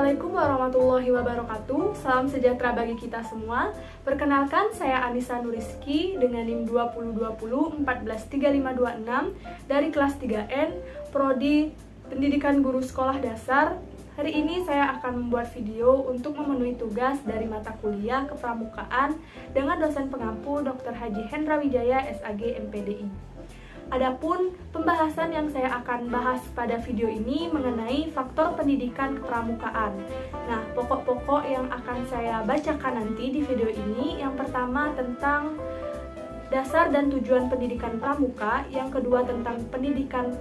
Assalamualaikum warahmatullahi wabarakatuh. Salam sejahtera bagi kita semua. Perkenalkan, saya Anissa Nuriski dengan NIM 2020-143526 dari kelas 3N, Prodi Pendidikan Guru Sekolah Dasar. Hari ini saya akan membuat video untuk memenuhi tugas dari mata kuliah Kepramukaan dengan dosen pengampu Dr. Haji Hendra Wijaya, SAG, MPDI. Adapun pembahasan yang saya akan bahas pada video ini mengenai faktor pendidikan kepramukaan. Nah, pokok-pokok yang akan saya bacakan nanti di video ini, yang pertama tentang dasar dan tujuan pendidikan pramuka, yang kedua tentang pendidikan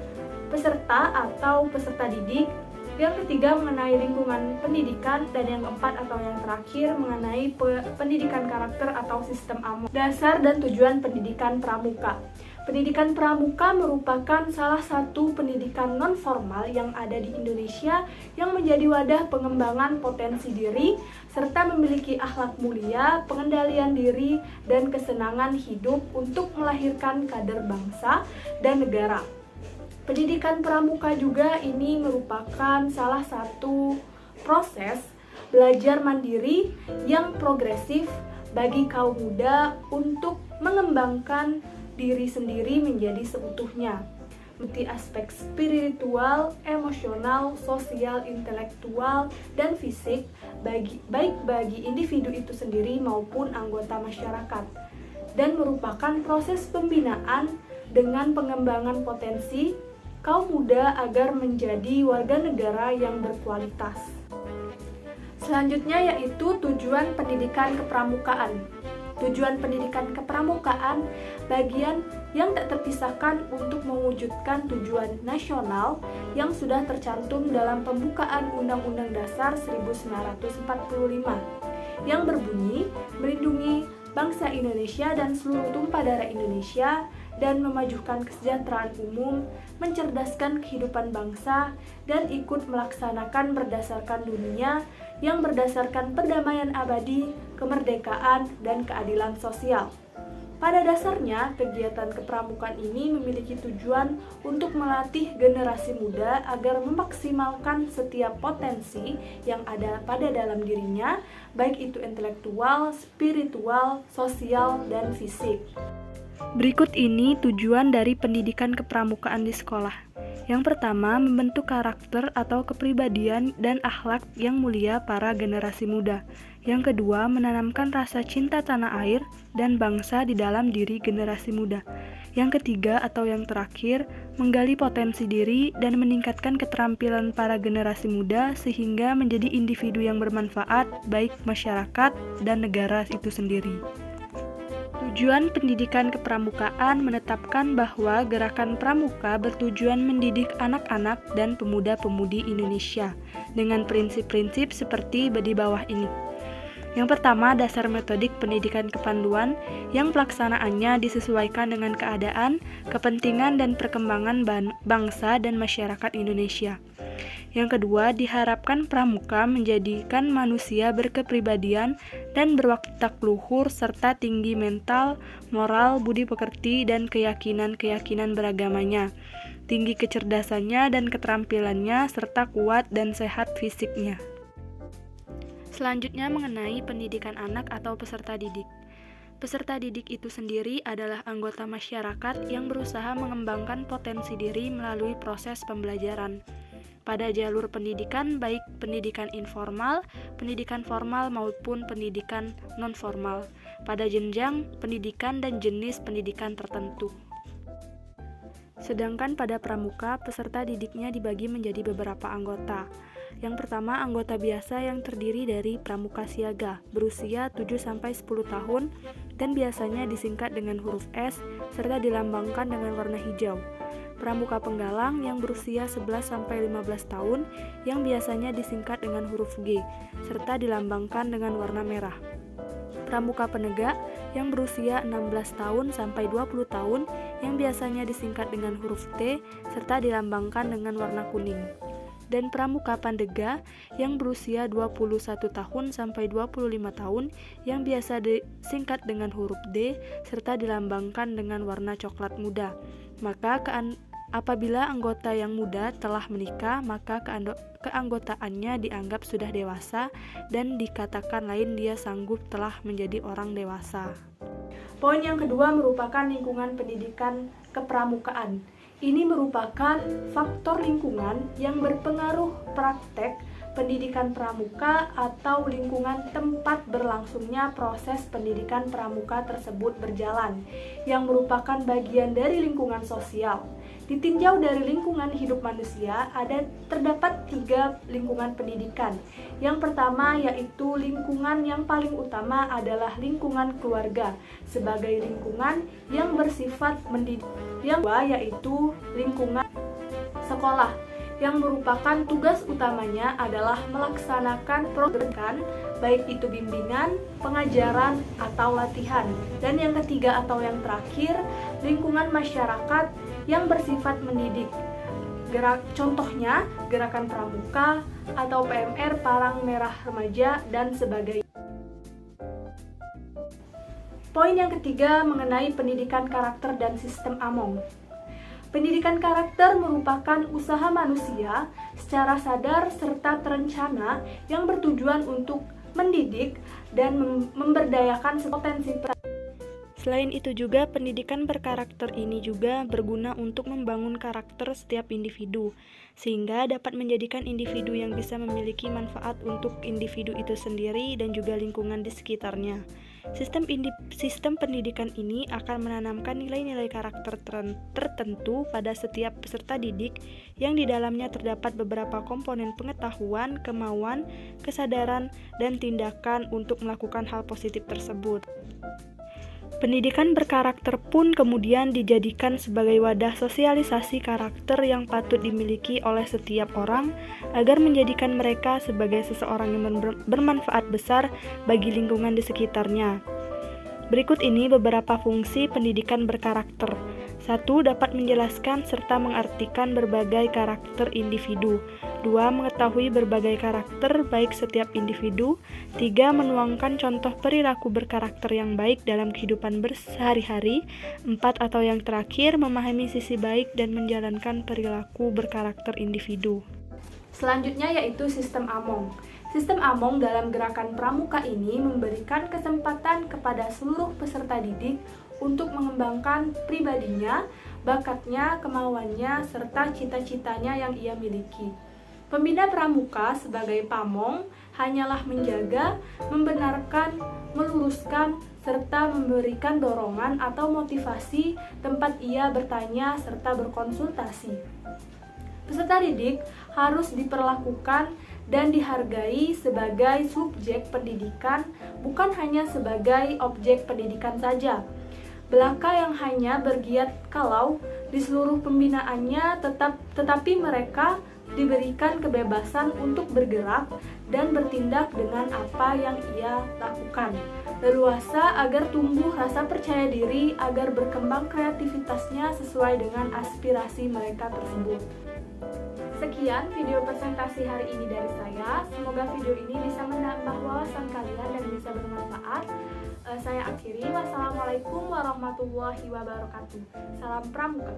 peserta atau peserta didik, yang ketiga mengenai lingkungan pendidikan, dan yang keempat atau yang terakhir mengenai pendidikan karakter atau sistem AMO. Dasar dan tujuan pendidikan pramuka. Pendidikan pramuka merupakan salah satu pendidikan non-formal yang ada di Indonesia yang menjadi wadah pengembangan potensi diri serta memiliki akhlak mulia, pengendalian diri, dan kesenangan hidup untuk melahirkan kader bangsa dan negara. Pendidikan pramuka juga ini merupakan salah satu proses belajar mandiri yang progresif bagi kaum muda untuk mengembangkan diri sendiri menjadi seutuhnya, seperti aspek spiritual, emosional, sosial, intelektual, dan fisik, baik bagi individu itu sendiri maupun anggota masyarakat, dan merupakan proses pembinaan dengan pengembangan potensi kaum muda agar menjadi warga negara yang berkualitas. Selanjutnya yaitu tujuan pendidikan kepramukaan. Tujuan pendidikan kepramukaan bagian yang tak terpisahkan untuk mewujudkan tujuan nasional yang sudah tercantum dalam pembukaan Undang-Undang Dasar 1945 yang berbunyi melindungi bangsa Indonesia dan seluruh tumpah darah Indonesia dan memajukan kesejahteraan umum, mencerdaskan kehidupan bangsa, dan ikut melaksanakan berdasarkan dunia yang berdasarkan perdamaian abadi, kemerdekaan, dan keadilan sosial. Pada dasarnya, kegiatan kepramukaan ini memiliki tujuan untuk melatih generasi muda agar memaksimalkan setiap potensi yang ada pada dalam dirinya, baik itu intelektual, spiritual, sosial, dan fisik. Berikut ini tujuan dari pendidikan kepramukaan di sekolah. Yang pertama, membentuk karakter atau kepribadian dan akhlak yang mulia para generasi muda. Yang kedua, menanamkan rasa cinta tanah air dan bangsa di dalam diri generasi muda. Yang ketiga atau yang terakhir, menggali potensi diri dan meningkatkan keterampilan para generasi muda sehingga menjadi individu yang bermanfaat baik masyarakat dan negara itu sendiri. Tujuan pendidikan kepramukaan menetapkan bahwa gerakan pramuka bertujuan mendidik anak-anak dan pemuda-pemudi Indonesia dengan prinsip-prinsip seperti di bawah ini. Yang pertama, dasar metodik pendidikan kepanduan yang pelaksanaannya disesuaikan dengan keadaan, kepentingan, dan perkembangan bangsa dan masyarakat Indonesia. Yang kedua, diharapkan pramuka menjadikan manusia berkepribadian dan berwatak luhur serta tinggi mental, moral, budi pekerti, dan keyakinan-keyakinan beragamanya, tinggi kecerdasannya dan keterampilannya, serta kuat dan sehat fisiknya. Selanjutnya mengenai pendidikan anak atau peserta didik. Peserta didik itu sendiri adalah anggota masyarakat yang berusaha mengembangkan potensi diri melalui proses pembelajaran. Pada jalur pendidikan, baik pendidikan informal, pendidikan formal maupun pendidikan non-formal, pada jenjang pendidikan dan jenis pendidikan tertentu. Sedangkan pada pramuka, peserta didiknya dibagi menjadi beberapa anggota. Yang pertama, anggota biasa yang terdiri dari pramuka siaga, berusia 7-10 tahun dan biasanya disingkat dengan huruf S serta dilambangkan dengan warna hijau. Pramuka penggalang yang berusia 11-15 tahun yang biasanya disingkat dengan huruf G serta dilambangkan dengan warna merah. Pramuka penegak yang berusia 16 tahun sampai 20 tahun yang biasanya disingkat dengan huruf T serta dilambangkan dengan warna kuning. Dan pramuka pandega yang berusia 21 tahun sampai 25 tahun yang biasa disingkat dengan huruf D serta dilambangkan dengan warna coklat muda. Maka Apabila anggota yang muda telah menikah, maka keanggotaannya dianggap sudah dewasa dan dikatakan lain dia sanggup telah menjadi orang dewasa. Poin yang kedua merupakan lingkungan pendidikan kepramukaan. Ini merupakan faktor lingkungan yang berpengaruh praktek pendidikan pramuka atau lingkungan tempat berlangsungnya proses pendidikan pramuka tersebut berjalan, yang merupakan bagian dari lingkungan sosial. Ditinjau dari lingkungan hidup manusia, terdapat 3 lingkungan pendidikan. Yang pertama yaitu lingkungan yang paling utama adalah lingkungan keluarga sebagai lingkungan yang bersifat mendidik. Yang kedua yaitu lingkungan sekolah, yang merupakan tugas utamanya adalah melaksanakan program baik itu bimbingan, pengajaran, atau latihan. Dan yang ketiga atau yang terakhir, lingkungan masyarakat yang bersifat mendidik. Contohnya Gerakan Pramuka atau PMR Parang Merah Remaja dan sebagainya. Poin yang ketiga mengenai pendidikan karakter dan sistem Among. Pendidikan karakter merupakan usaha manusia secara sadar serta terencana yang bertujuan untuk mendidik dan memberdayakan potensi. Selain itu juga pendidikan berkarakter ini juga berguna untuk membangun karakter setiap individu, sehingga dapat menjadikan individu yang bisa memiliki manfaat untuk individu itu sendiri dan juga lingkungan di sekitarnya. Sistem pendidikan ini akan menanamkan nilai-nilai karakter tertentu pada setiap peserta didik yang di dalamnya terdapat beberapa komponen pengetahuan, kemauan, kesadaran, dan tindakan untuk melakukan hal positif tersebut. Pendidikan berkarakter pun kemudian dijadikan sebagai wadah sosialisasi karakter yang patut dimiliki oleh setiap orang agar menjadikan mereka sebagai seseorang yang bermanfaat besar bagi lingkungan di sekitarnya. Berikut ini beberapa fungsi pendidikan berkarakter. 1. Dapat menjelaskan serta mengartikan berbagai karakter individu. 2. Mengetahui berbagai karakter baik setiap individu. 3. Menuangkan contoh perilaku berkarakter yang baik dalam kehidupan sehari-hari. 4. Atau yang terakhir, memahami sisi baik dan menjalankan perilaku berkarakter individu. Selanjutnya yaitu sistem Among. Sistem Among dalam Gerakan Pramuka ini memberikan kesempatan kepada seluruh peserta didik untuk mengembangkan pribadinya, bakatnya, kemauannya, serta cita-citanya yang ia miliki. Pembina pramuka sebagai pamong hanyalah menjaga, membenarkan, meluruskan, serta memberikan dorongan atau motivasi tempat ia bertanya serta berkonsultasi. Peserta didik harus diperlakukan dan dihargai sebagai subjek pendidikan, bukan hanya sebagai objek pendidikan saja. Belaka yang hanya bergiat kalau di seluruh pembinaannya tetapi mereka diberikan kebebasan untuk bergerak dan bertindak dengan apa yang ia lakukan. Leluasa agar tumbuh rasa percaya diri, agar berkembang kreativitasnya sesuai dengan aspirasi mereka tersebut. Sekian video presentasi hari ini dari saya. Semoga video ini bisa menambah wawasan kalian dan bisa bermanfaat. Saya akhiri. Wassalamualaikum warahmatullahi wabarakatuh. Salam Pramuka.